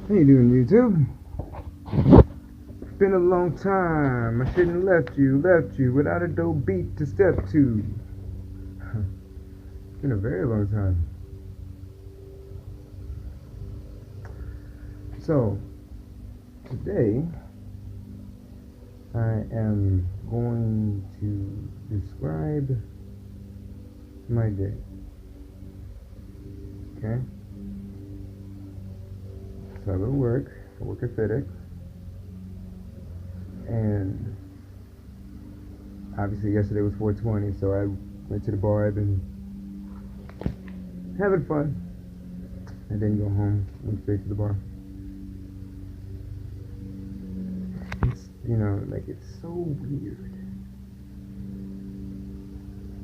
How you doing, YouTube? It's been a long time. I shouldn't have left you without a dope beat to step to. It's been a very long time. So, today I am going to describe my day. Okay? So I go to work. I work at FedEx. And obviously yesterday was 420, so I went to the bar. I've been having fun. And then go home, went straight to the bar. It's so weird.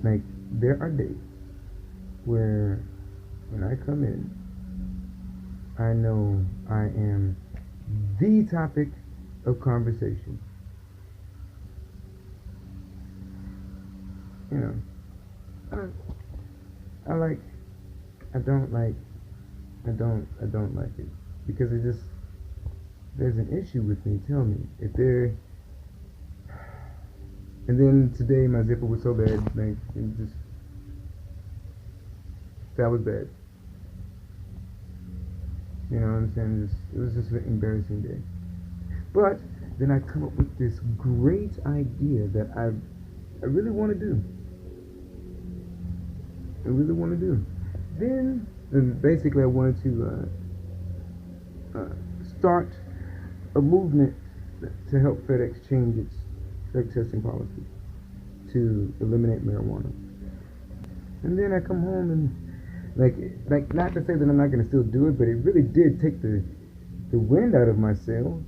Like, there are days where when I come in, I know I am the topic of conversation. You know, I like, I don't like, I don't like it because there's an issue with me. Tell me if there. And then today my zipper was so bad, like that was bad. You know what I'm saying? It was just an embarrassing day. But then I come up with this great idea that I really want to do. I really want to do. Then basically I wanted to start a movement to help FedEx change its drug testing policy to eliminate marijuana. And then I come home and like not to say that I'm not gonna still do it, but it really did take the wind out of my sails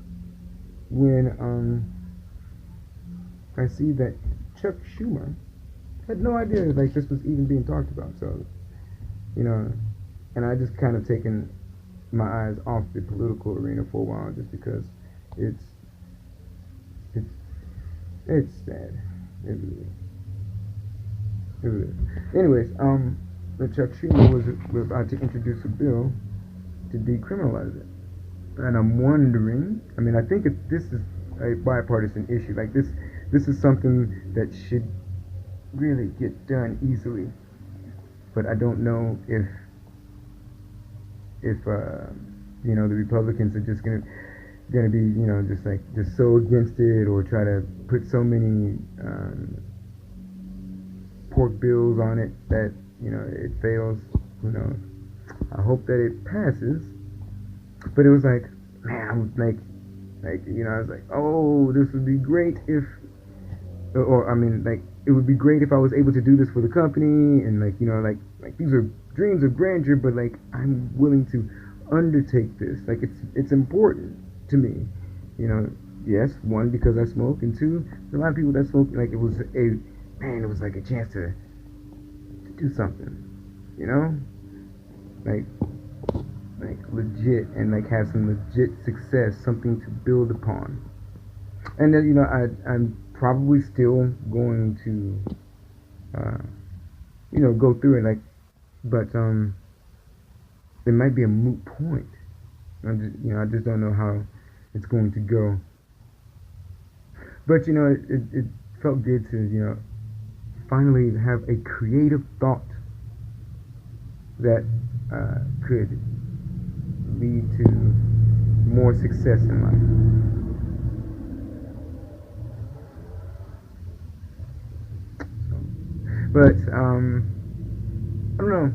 when I see that Chuck Schumer had no idea like this was even being talked about. So you know, and I just kind of taken my eyes off the political arena for a while just because it's it's it's sad. It really is. It really is. Anyways, the Chuck Schumer was about to introduce a bill to decriminalize it, and I'm wondering. I mean, I think this is a bipartisan issue. Like this is something that should really get done easily. But I don't know if the Republicans are just gonna be just so against it or try to put so many pork bills on it that it fails. Who knows? I hope that it passes. But it was like, man, I'm I was like, oh, this would be great if, or I mean, like, it would be great if I was able to do this for the company, and like these are dreams of grandeur, but like I'm willing to undertake this. Like it's important to me, you know. Yes, one because I smoke, and two, there's a lot of people that smoke. Like it was like a chance to do something, you know, like legit and like have some legit success, something to build upon. And then I'm probably still going to go through it, like, but it might be a moot point. I just don't know how it's going to go. But it felt good to finally have a creative thought that could lead to more success in life. So, but I don't know.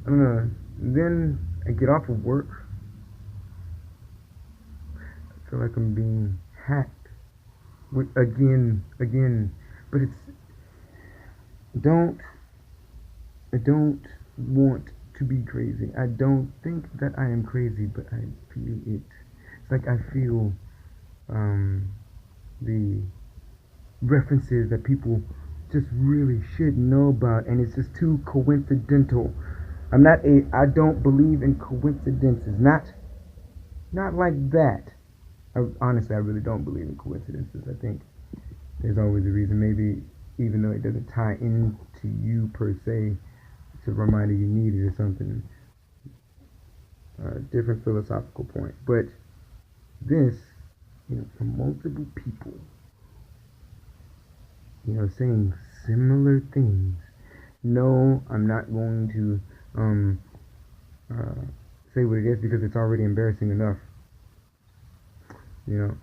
I don't know. Then I get off of work. I feel like I'm being hacked again. But don't I don't want to be crazy. I don't think that I am crazy, but I feel it. It's like I feel the references that people just really should know about, and it's just too coincidental. I don't believe in coincidences. Not like that. Honestly, I really don't believe in coincidences. I think there's always a reason. Maybe even though it doesn't tie into you per se, it's a reminder you need it or something. different philosophical point. But this, from multiple people, saying similar things. No, I'm not going to uh, say what it is because it's already embarrassing enough. You know,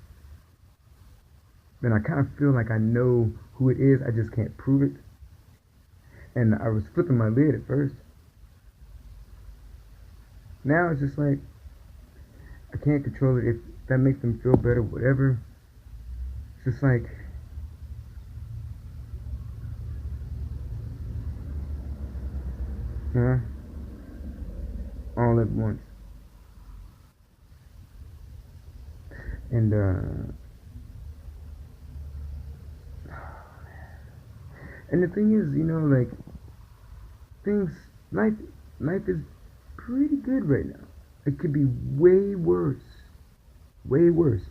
and I kind of feel like I know who it is. I just can't prove it. And I was flipping my lid at first. Now it's just like I can't control it. If that makes them feel better, whatever. It's just like all at once. And and the thing is, like things, life, life is pretty good right now. It could be way worse, way worse.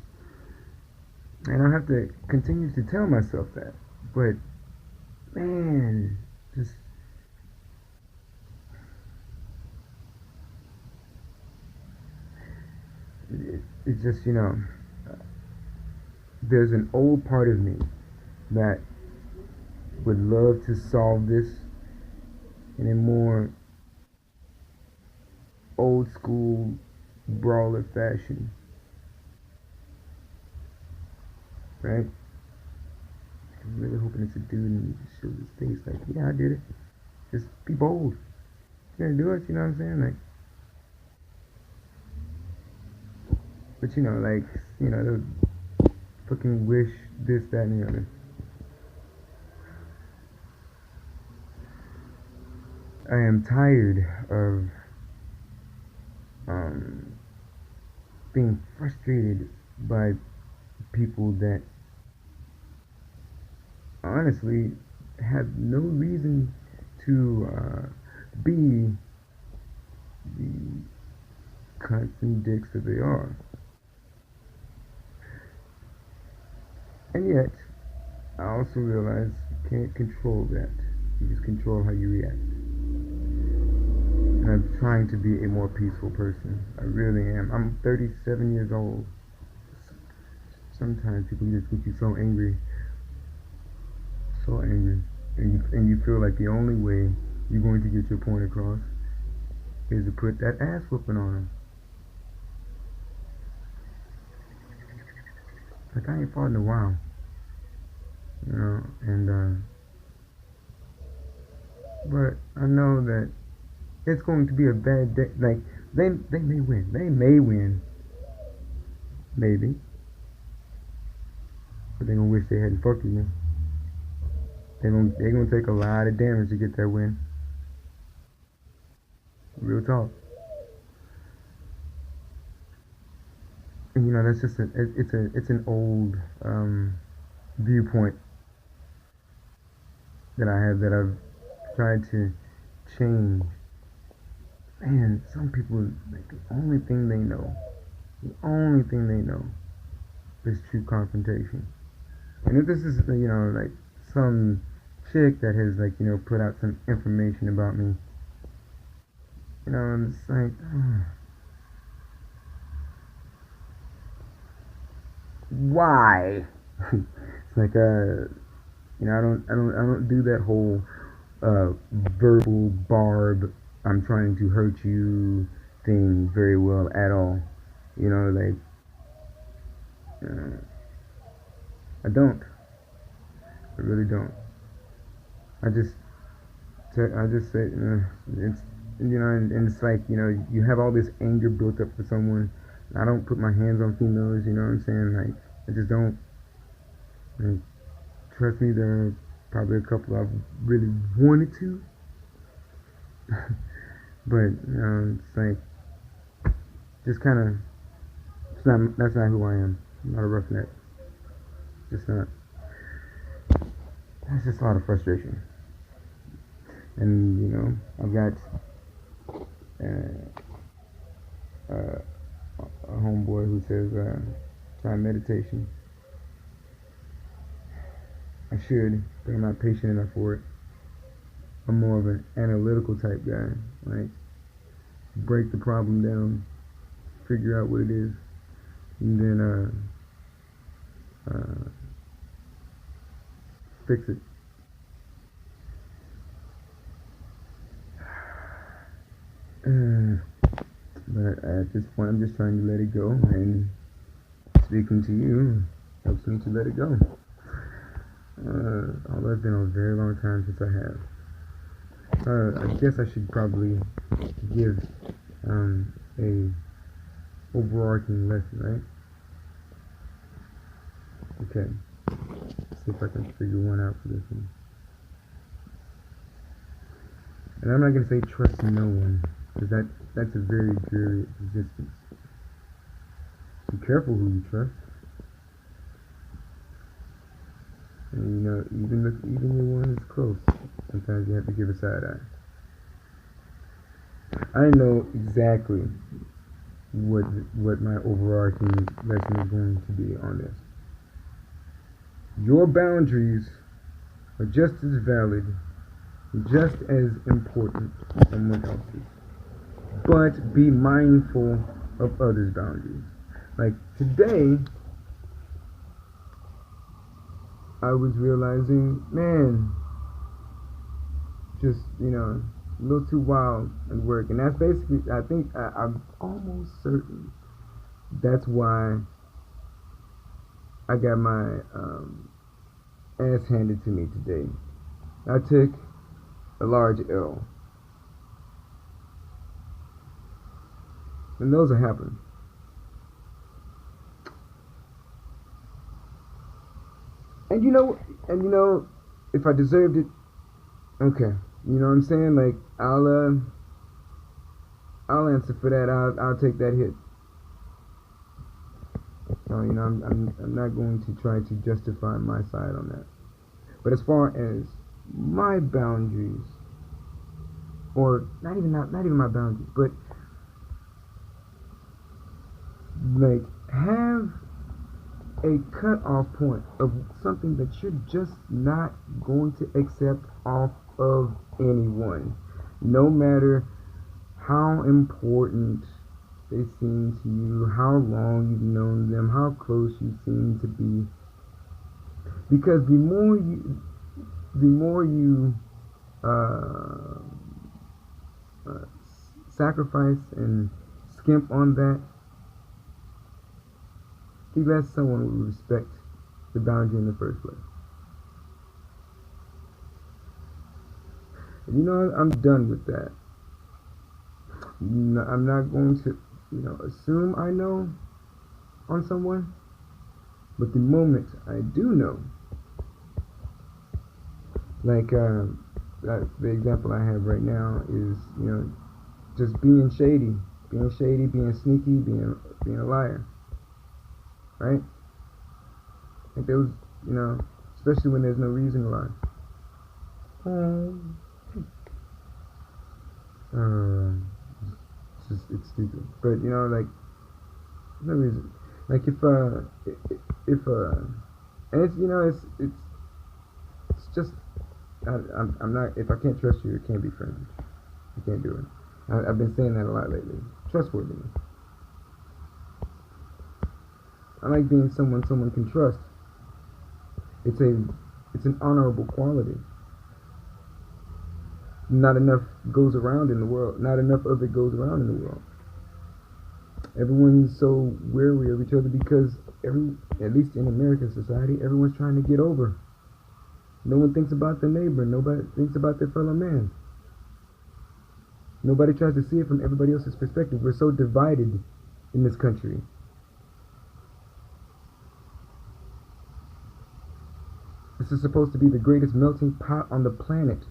And I have to continue to tell myself that. But man, just it's just there's an old part of me that would love to solve this in a more old school brawler fashion, right? I'm really hoping it's a dude and he just shows his face like, yeah, I did it. Just be bold. You're gonna do it, you know what I'm saying? Like, but like, they fucking wish this, that, and the other. I am tired of being frustrated by people that honestly have no reason to be the cunts and dicks that they are. And yet, I also realize you can't control that. You just control how you react. And I'm trying to be a more peaceful person. I really am. I'm 37 years old. Sometimes people just get you so angry. So angry. And you feel like the only way you're going to get your point across is to put that ass whooping on them. Like, I ain't fought in a while. And but I know that it's going to be a bad day. Like, they may win. They may win. Maybe. But they're gonna wish they hadn't fucked with me. They're gonna take a lot of damage to get that win. Real talk. And that's just it's an old viewpoint that I have that I've tried to change. Man, some people, like, the only thing they know is true confrontation. And if this is like some chick that has put out some information about me, and it's like, why? It's like I don't do that whole verbal barb, I'm trying to hurt you thing very well at all. Like, I don't. I really don't. I just say, it's, and it's like, you have all this anger built up for someone. I don't put my hands on females, you know what I'm saying? Like, I just don't. And trust me, there are probably a couple I've really wanted to. But, it's like, just kind of, that's not who I am. I'm not a roughneck. Just not. That's just a lot of frustration. And, I've got a homeboy who says, try meditation. I should, but I'm not patient enough for it. I'm more of an analytical type guy. Like, break the problem down figure out what it is, and then fix it. But at this point, I'm just trying to let it go, and speaking to you helps me to let it go. Although it's been a very long time since I have. I guess I should probably give a overarching lesson, right? Okay. Let's see if I can figure one out for this one. And I'm not gonna say trust no one, because that's a very dreary existence. Be careful who you trust. And you know, even your one is close. Sometimes you have to give a side eye. I know exactly what my overarching lesson is going to be on this. Your boundaries are just as valid, just as important as someone else's. But be mindful of others' boundaries. Like today, I was realizing, man, just, you know, a little too wild at work. And that's basically, I think, I'm almost certain that's why I got my ass handed to me today. I took a large L. And those are happening. And you know, if I deserved it, okay. You know what I'm saying? Like I'll answer for that. I'll take that hit. So, you know, I'm not going to try to justify my side on that. But as far as my boundaries, or not even my boundaries, but like have a cut-off point of something that you're just not going to accept off of anyone, no matter how important they seem to you, how long you've known them, how close you seem to be. Because the more you sacrifice and skimp on that, the less someone will respect the boundary in the first place. And you know, I'm done with that. I'm not going to, you know, assume I know on someone, but the moment I do know, like the example I have right now is, you know, just being shady, being sneaky, being a liar, right? Like there was, you know, especially when there's no reason to lie. It's stupid, but you know, like no reason. Like if and it's, you know, it's just I'm not, if I can't trust you, it can't be friends. I can't do it. I've been saying that a lot lately. Trustworthiness. I like being someone can trust. It's an honorable quality. Not enough goes around in the world. Not enough of it goes around in the world. Everyone's so wary of each other because at least in American society, everyone's trying to get over. No one thinks about their neighbor. Nobody thinks about their fellow man. Nobody tries to see it from everybody else's perspective. We're so divided in this country. This is supposed to be the greatest melting pot on the planet.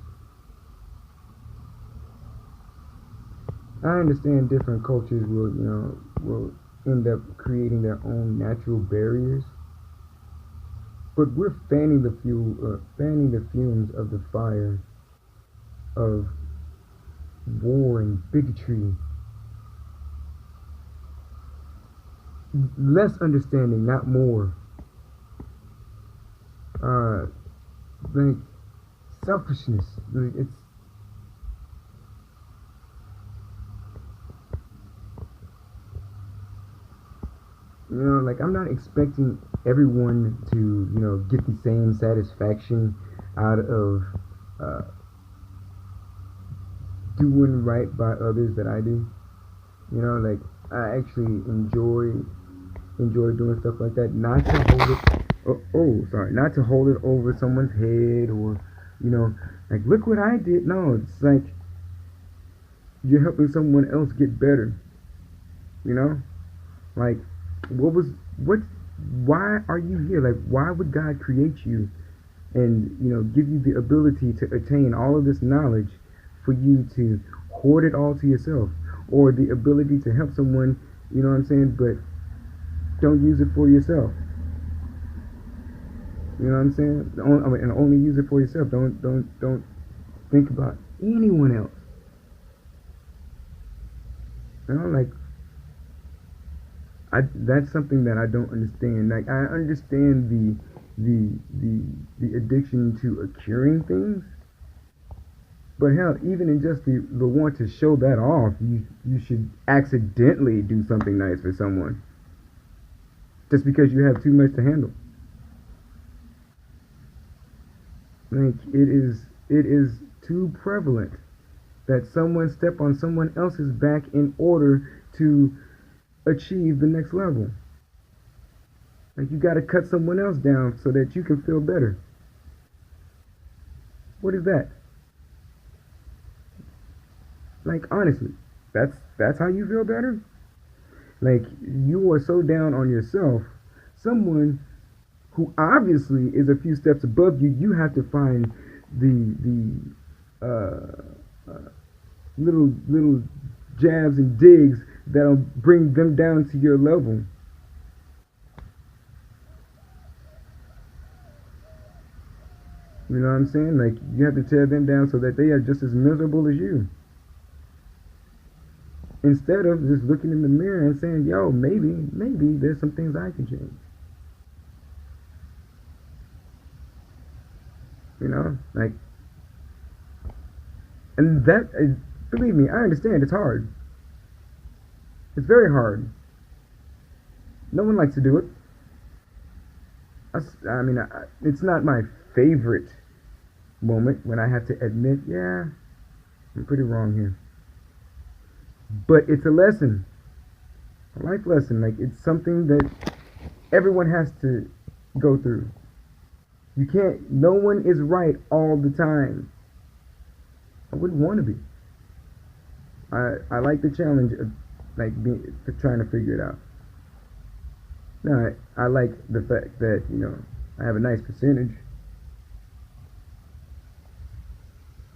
I understand different cultures will end up creating their own natural barriers, but we're fanning the fumes of the fire of war and bigotry. Less understanding, not more. Like selfishness. like I'm not expecting everyone to, get the same satisfaction out of uh, doing right by others that I do. Like I actually enjoy doing stuff like that. Not to hold it. Sorry. Not to hold it over someone's head or, you know, like look what I did. No, it's like you're helping someone else get better. You know, like what was what? Why are you here? Like why would God create you and give you the ability to attain all of this knowledge for you to hoard it all to yourself, or the ability to help someone? You know what I'm saying? But don't use it for yourself. You know what I'm saying? And only use it for yourself. Don't think about anyone else. Like that's something that I don't understand. Like I understand the addiction to acquiring things, but hell, even in just the want to show that off, you should accidentally do something nice for someone just because you have too much to handle. Like it is too prevalent that someone step on someone else's back in order to achieve the next level. Like you got to cut someone else down so that you can feel better. What is that? Like honestly, that's how you feel better? Like you are so down on yourself, someone who obviously is a few steps above you, you have to find the little jabs and digs that'll bring them down to your level. You know what I'm saying? Like you have to tear them down so that they are just as miserable as you. Instead of just looking in the mirror and saying, "Yo, maybe there's some things I can change." Like, and that, believe me, I understand. It's hard. It's very hard. No one likes to do it. I mean, it's not my favorite moment when I have to admit, yeah, I'm pretty wrong here. But it's a lesson, a life lesson. Like it's something that everyone has to go through. You can't. No one is right all the time. I wouldn't want to be. I like the challenge of like trying to figure it out. No, I like the fact that I have a nice percentage.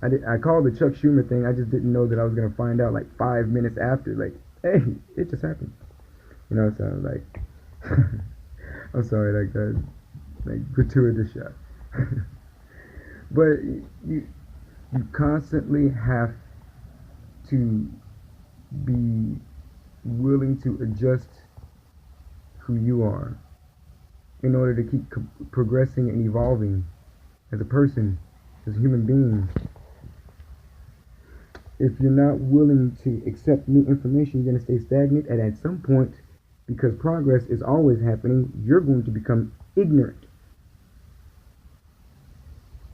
I called the Chuck Schumer thing. I just didn't know that I was gonna find out like 5 minutes after. Like, hey, it just happened. So like, I'm sorry, like that, like gratuitous shot. But you constantly have to be willing to adjust who you are in order to keep progressing and evolving as a person, as a human being. If you're not willing to accept new information, you're going to stay stagnant, and at some point, because progress is always happening, you're going to become ignorant.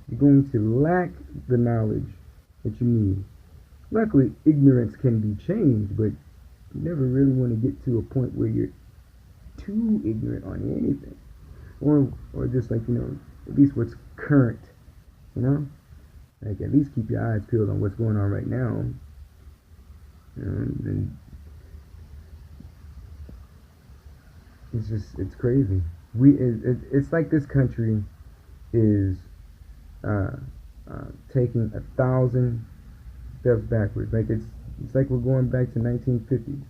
You're going to lack the knowledge that you need. Luckily, ignorance can be changed, but you never really want to get to a point where you're too ignorant on anything, or just like at least what's current. You know, like at least keep your eyes peeled on what's going on right now. And it's crazy. It's like this country is uh, taking 1,000 steps backwards. Like it's like we're going back to 1950s.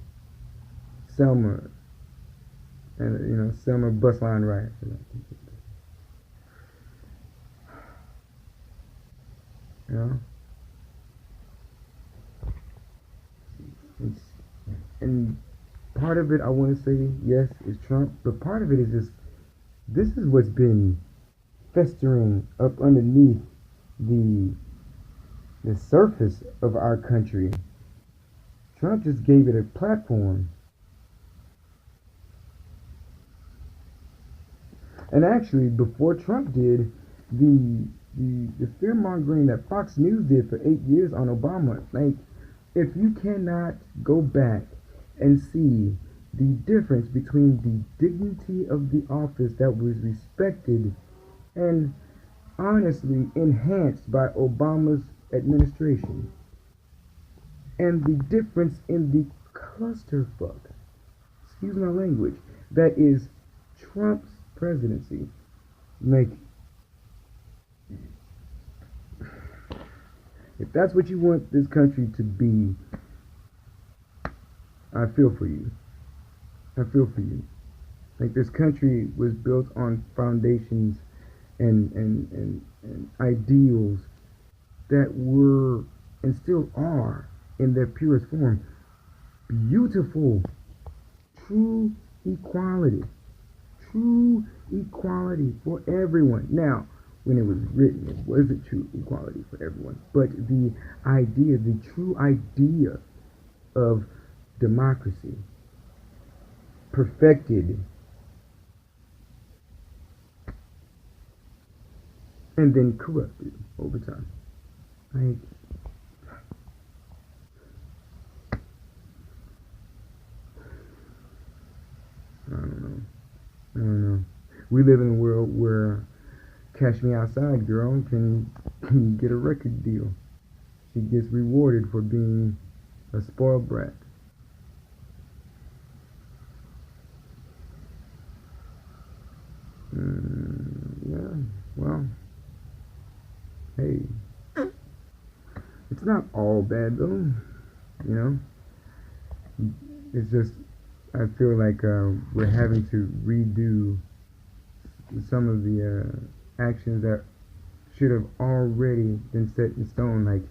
Selma, and Selma bus line riots. You know, it's, and part of it I want to say yes is Trump, but part of it is just this is what's been festering up underneath the the surface of our country. Trump just gave it a platform. And actually, before Trump did, the fear mongering that Fox News did for 8 years on Obama, like, if you cannot go back and see the difference between the dignity of the office that was respected and honestly enhanced by Obama's administration, and the difference in the clusterfuck, excuse my language, that is Trump's presidency. Like, if that's what you want this country to be, I feel for you. I feel for you. Like, this country was built on foundations and ideals that were and still are in their purest form beautiful. True equality. True equality for everyone. Now, when it was written, it wasn't true equality for everyone. But the idea, the true idea of democracy, perfected and then corrupted over time. Like, I don't know. I don't know. We live in a world where Cash Me Outside girl can get a record deal. She gets rewarded for being a spoiled brat. Yeah, well, hey, it's not all bad though, you know? It's just, I feel like we're having to redo some of the actions that should have already been set in stone, like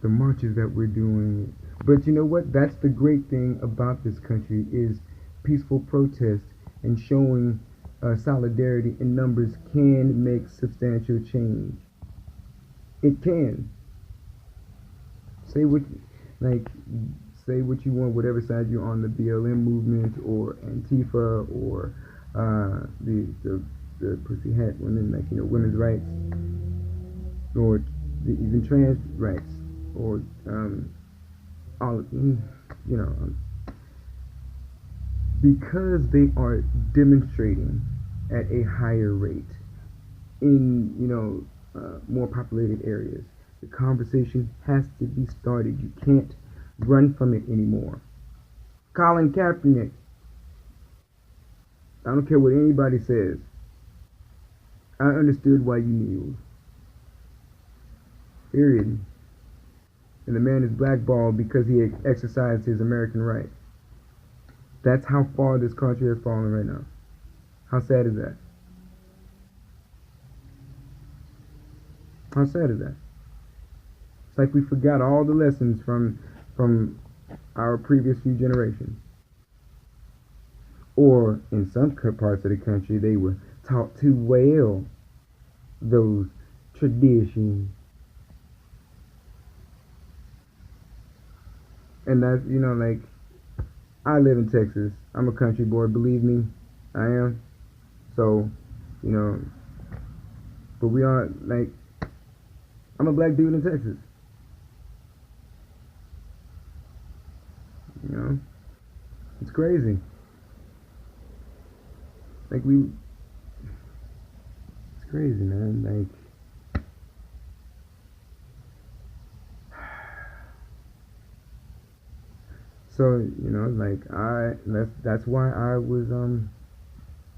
the marches that we're doing. But you know what? That's the great thing about this country is peaceful protest and showing solidarity in numbers can make substantial change. It can. Say what, like, say what you want, whatever side you're on, the BLM movement or Antifa or the pussy hat women, like, you know, women's rights, or even trans rights, or all, you know, because they are demonstrating at a higher rate in, you know, more populated areas. The conversation has to be started. You can't run from it anymore. Colin Kaepernick, I don't care what anybody says. I understood why you kneeled. Period. And the man is blackballed because he exercised his American right. That's how far this country has fallen right now. How sad is that? How sad is that? It's like we forgot all the lessons from our previous few generations. Or in some parts of the country, they were taught to wail those traditions. And that's, you know, like, I live in Texas. I'm a country boy, believe me, I am. So, you know, but we are, like, I'm a black dude in Texas. You know, it's crazy. Like, it's crazy, man. Like, so, you know, like, that's why I was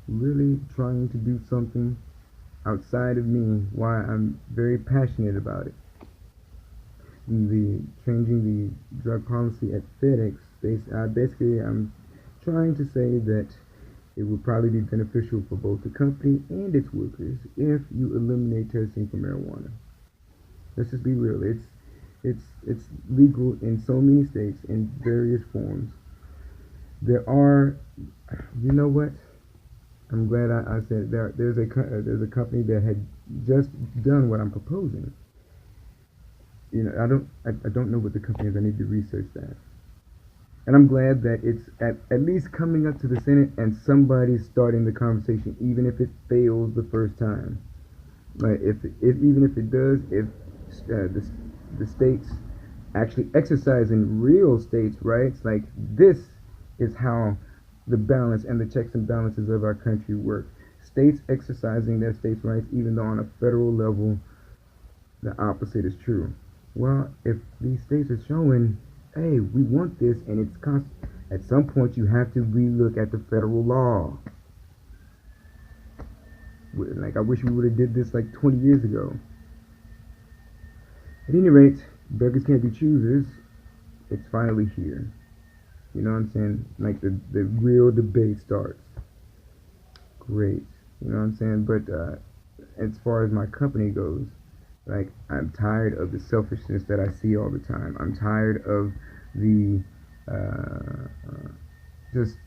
really trying to do something outside of me. Why I'm very passionate about it. The changing the drug policy at FedEx. Basically, I'm trying to say that it would probably be beneficial for both the company and its workers if you eliminate testing for marijuana. Let's just be real. It's legal in so many states in various forms. There are, you know what? I'm glad I said there's a company that had just done what I'm proposing. You know, I don't know what the company is. I need to research that. And I'm glad that it's at least coming up to the Senate and somebody's starting the conversation, even if it fails the first time. Like if even if it does, if the states actually exercising real states' rights, like this is how the balance and the checks and balances of our country work. States exercising their states' rights, even though on a federal level the opposite is true. Well, if these states are showing, hey, we want this, and it's at some point you have to relook at the federal law. Like I wish we would have did this like 20 years ago. At any rate, beggars can't be choosers. It's finally here. You know what I'm saying? Like the real debate starts. Great. You know what I'm saying? But as far as my company goes, like I'm tired of the selfishness that I see all the time. I'm tired of the just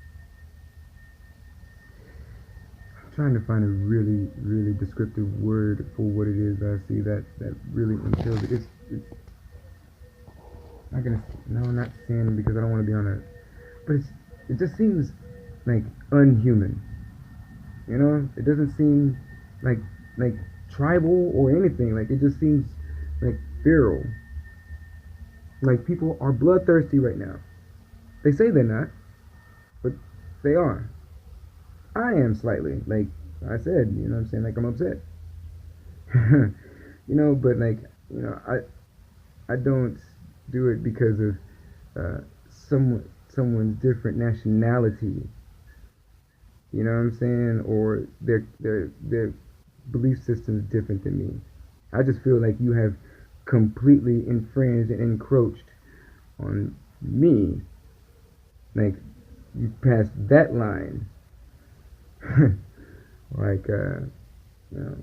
trying to find a really descriptive word for what it is that I see that really entails it. It's not gonna no not sin because I don't want to be on a but it just seems like unhuman. You know, it doesn't seem like like tribal or anything. Like it just seems like feral. Like people are bloodthirsty right now. They say they're not, but they are. I am slightly. Like I said, you know what I'm saying? Like I'm upset. You know, but like, you know, I don't do it because of someone's different nationality. You know what I'm saying? Or their belief system is different than me. I just feel like you have completely infringed and encroached on me. Like you passed that line. Like you know,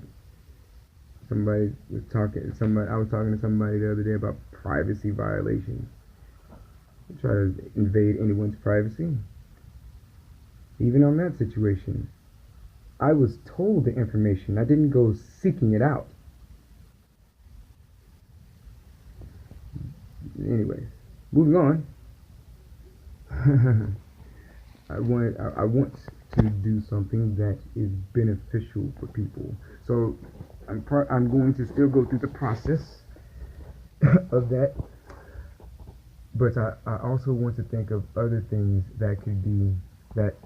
somebody was talking. Somebody I was talking to somebody the other day about privacy violations. You try to invade anyone's privacy. Even on that situation, I was told the information. I didn't go seeking it out. Anyway, moving on. I want to do something that is beneficial for people. So I'm going to still go through the process of that, but I also want to think of other things that could be that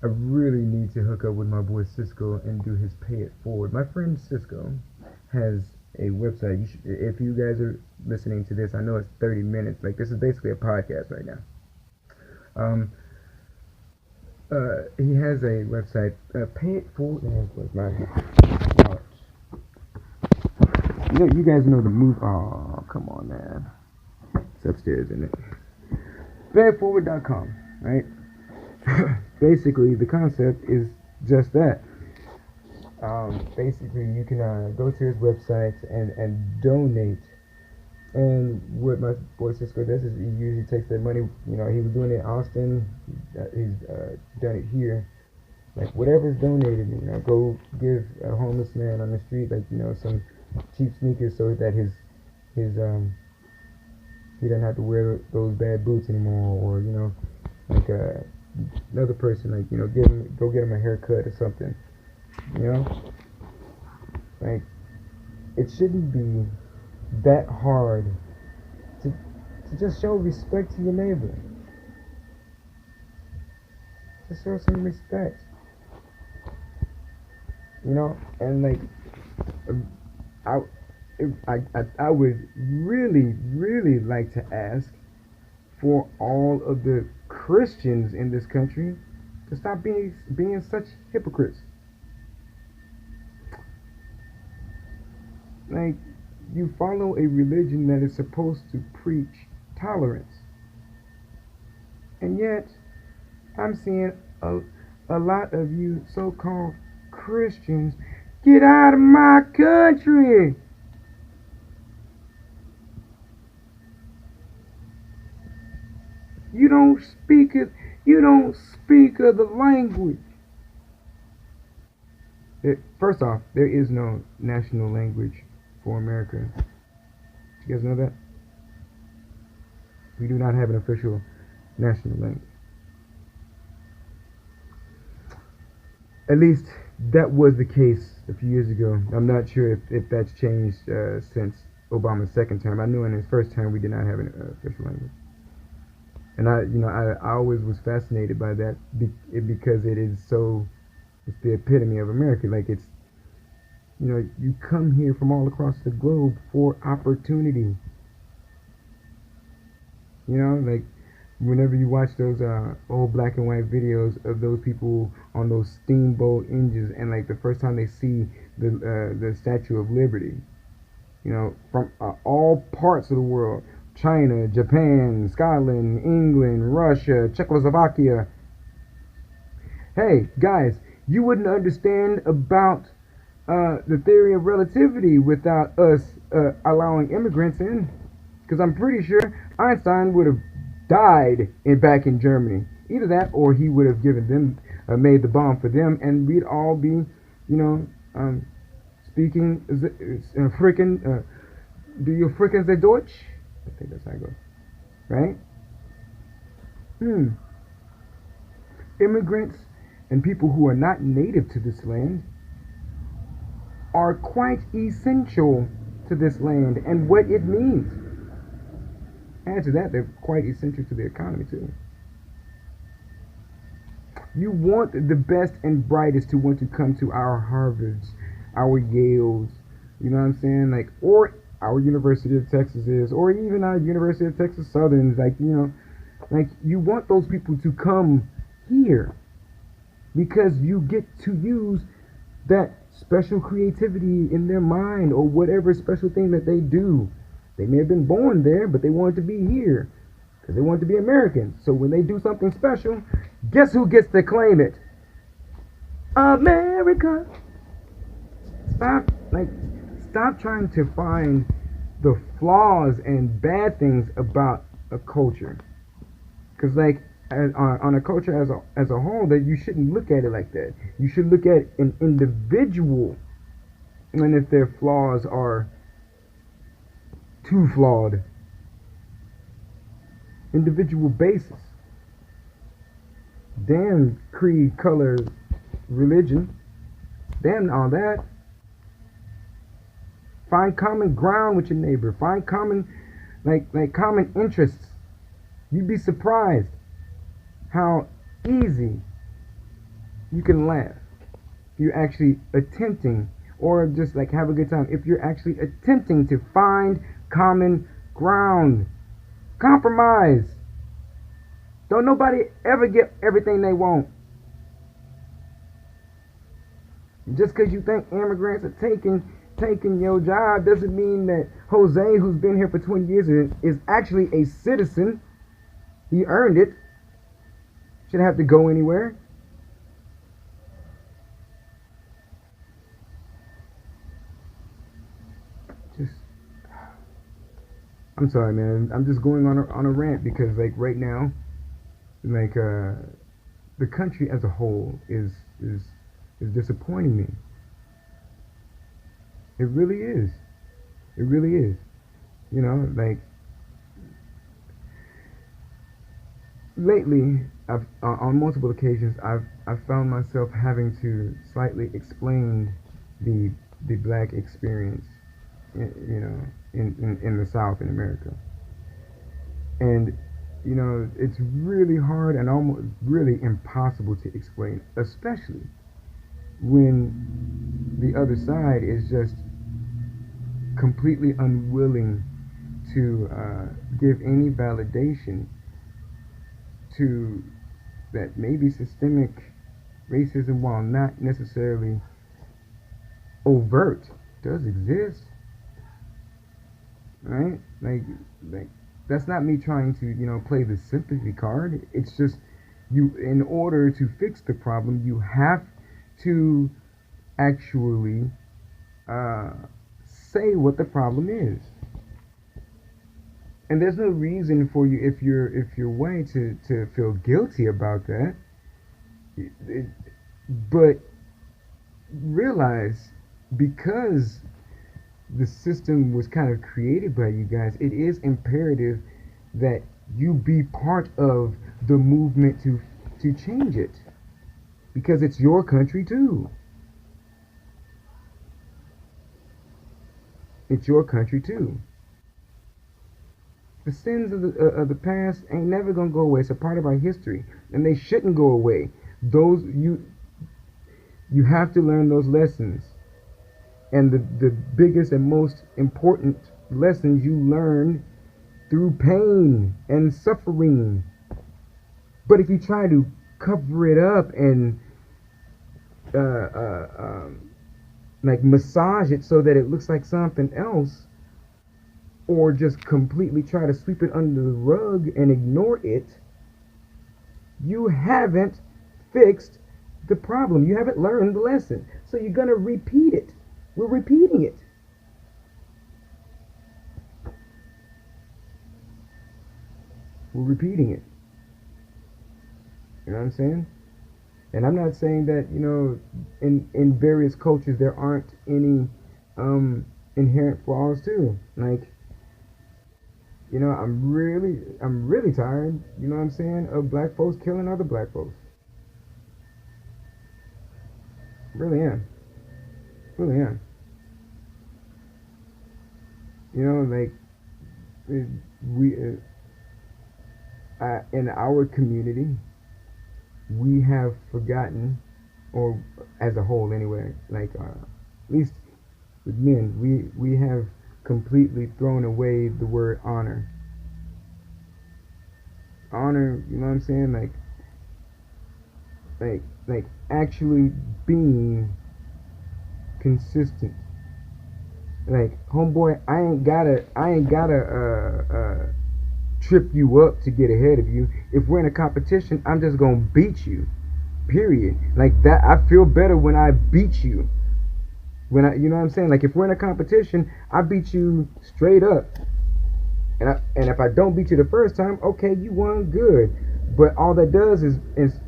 I really need to hook up with my boy Cisco and do his pay it forward. My friend Cisco has a website. If you guys are listening to this, I know it's 30 minutes. Like this is basically a podcast right now. Um, he has a website. Pay it forward. Where's my heart? You guys know the move. Oh, come on, man. It's upstairs, isn't it? Payitforward.com, right? Basically, the concept is just that. Basically, you can go to his website and donate. And what my boy Cisco does is he usually takes that money. You know, he was doing it in Austin. He's done it here. Like whatever's donated, you know, go give a homeless man on the street, like you know, some cheap sneakers so that his he doesn't have to wear those bad boots anymore, or you know, like another person, like you know, go get him a haircut or something. You know, like it shouldn't be that hard to just show respect to your neighbor. Just show some respect. You know, and like I I would really like to ask for all of the Christians in this country to stop being such hypocrites. Like you follow a religion that is supposed to preach tolerance, and yet I'm seeing a lot of you so-called Christians get out of my country. You don't speak it. You don't speak of the language. First off, there is no national language for America. You guys know that? We do not have an official national language. At least that was the case a few years ago. I'm not sure if that's changed since Obama's second term. I knew in his first term we did not have an official language. And I always was fascinated by that because it is so, it's the epitome of America. Like it's, you come here from all across the globe for opportunity. Like whenever you watch those old black and white videos of those people on those steamboat engines, and like the first time they see the Statue of Liberty, from all parts of the world, China, Japan, Scotland, England, Russia, Czechoslovakia. Hey, guys, you wouldn't understand about the theory of relativity without us allowing immigrants in. Because I'm pretty sure Einstein would have died back in Germany. Either that, or he would have given them, made the bomb for them, and we'd all be, speaking frickin', do you frickin' say Deutsch? I think that's how it goes, right? Immigrants and people who are not native to this land are quite essential to this land and what it means. Add to that, they're quite essential to the economy too. You want the best and brightest to want to come to our Harvards, our Yales, you know what I'm saying? Like, or our University of Texas is, or even our University of Texas Southerns, like, like you want those people to come here because you get to use that special creativity in their mind or whatever special thing that they do. They may have been born there, but they wanted to be here because they wanted to be Americans. So when they do something special, guess who gets to claim it? America. Stop trying to find the flaws and bad things about a culture. Because on a culture as a whole, that you shouldn't look at it like that. You should look at an individual, and if their flaws are too flawed, individual basis. Damn creed, color, religion, damn all that. Find common ground with your neighbor. Find common, like common interests. You'd be surprised how easy you can laugh if you're actually attempting, or just like have a good time, if you're actually attempting to find common ground. Compromise. Don't nobody ever get everything they want. Just because you think immigrants are taking your job doesn't mean that Jose, who's been here for 20 years, is actually a citizen. He earned it. Shouldn't have to go anywhere. I'm sorry, man. I'm just going on a rant because, like, right now, like, the country as a whole is disappointing me. It really is. It really is. Like, lately, I've on multiple occasions, I've found myself having to slightly explain the black experience, in the South in America. And it's really hard and almost really impossible to explain, especially when the other side is just completely unwilling to give any validation to that maybe systemic racism, while not necessarily overt, does exist. Right? Like that's not me trying to play the sympathy card. It's just in order to fix the problem, you have to actually say what the problem is. And there's no reason for you, if you're white, to feel guilty about that. But realize, because the system was kind of created by you guys, it is imperative that you be part of the movement to change it, because it's your country too. It's your country too. The sins of the past ain't never gonna go away. It's a part of our history, and they shouldn't go away. Those you have to learn those lessons, and the biggest and most important lessons you learn through pain and suffering. But if you try to cover it up and uh, uh, um, like massage it so that it looks like something else, or just completely try to sweep it under the rug and ignore it, you haven't fixed the problem. You haven't learned the lesson. So you're going to repeat it. We're repeating it. We're repeating it. You know what I'm saying? And I'm not saying that, in various cultures there aren't any inherent flaws too. Like, I'm really tired, you know what I'm saying, of black folks killing other black folks. Really am. Really am. Like, we in our community, we have forgotten, or as a whole anyway, like at least with men, we have completely thrown away the word honor. Honor, you know what I'm saying? Like actually being consistent. Like, homeboy, I ain't gotta trip you up to get ahead of you. If we're in a competition, I'm just gonna beat you. Period. Like that, I feel better when I beat you. You know what I'm saying? Like, if we're in a competition, I beat you straight up. And if I don't beat you the first time, okay, you won, good. But all that does is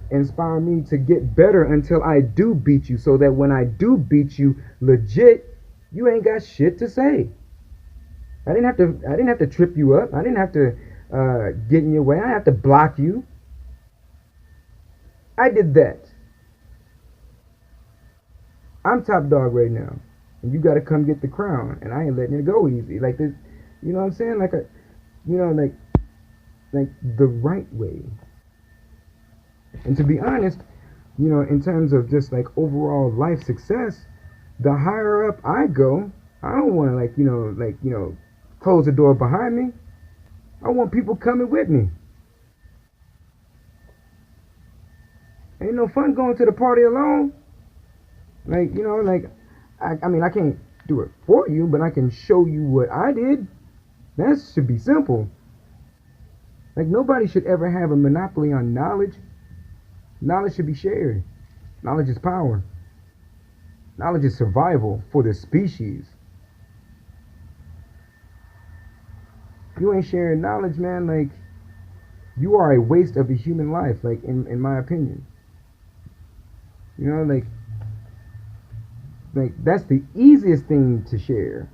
inspire me to get better until I do beat you, so that when I do beat you legit, you ain't got shit to say. I didn't have to trip you up. I didn't have to get in your way. I didn't have to block you. I did that. I'm top dog right now, and you got to come get the crown, and I ain't letting it go easy. Like this, you know what I'm saying? Like the right way. And to be honest, in terms of just like overall life success, the higher up I go, I don't want to close the door behind me. I want people coming with me. Ain't no fun going to the party alone. I mean, I can't do it for you, but I can show you what I did. That should be simple. Like, nobody should ever have a monopoly on knowledge. Knowledge should be shared. Knowledge is power. Knowledge is survival for the species. If you ain't sharing knowledge, man, like, you are a waste of a human life, like, in my opinion. Like that's the easiest thing to share.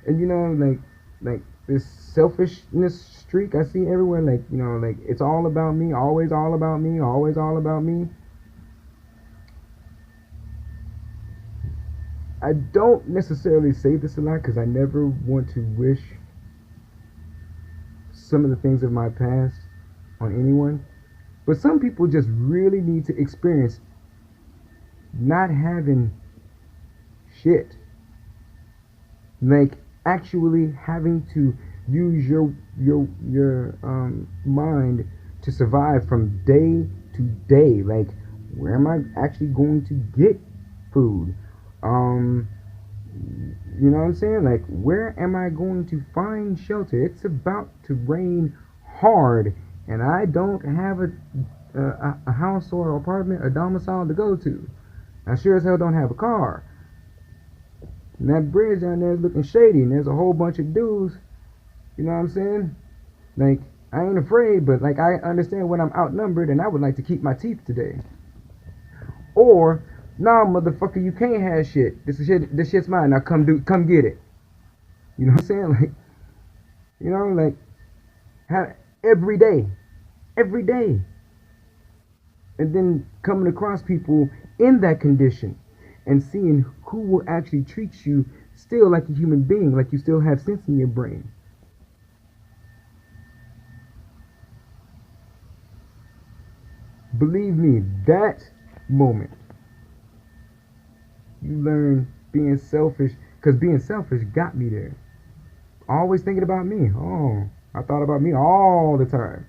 And like this selfishness streak I see everywhere, like it's all about me, always all about me, always all about me. I don't necessarily say this a lot because I never want to wish some of the things of my past on anyone. But some people just really need to experience not having shit. Like, actually having to use your mind to survive from day to day. Like, where am I actually going to get food? You know what I'm saying? Like, where am I going to find shelter? It's about to rain hard, and I don't have a house or apartment or domicile to go to. I sure as hell don't have a car. And that bridge down there is looking shady, and there's a whole bunch of dudes. You know what I'm saying? Like, I ain't afraid, but like, I understand when I'm outnumbered, and I would like to keep my teeth today. Or, nah, motherfucker, you can't have shit. This shit's mine. Now come get it. You know what I'm saying? Like, You know, like how every day, every day, and then coming across people in that condition and seeing who will actually treat you still like a human being, like you still have sense in your brain. Believe me, that moment you learn being selfish, because being selfish got me there. Always thinking about me. Oh, I thought about me all the time.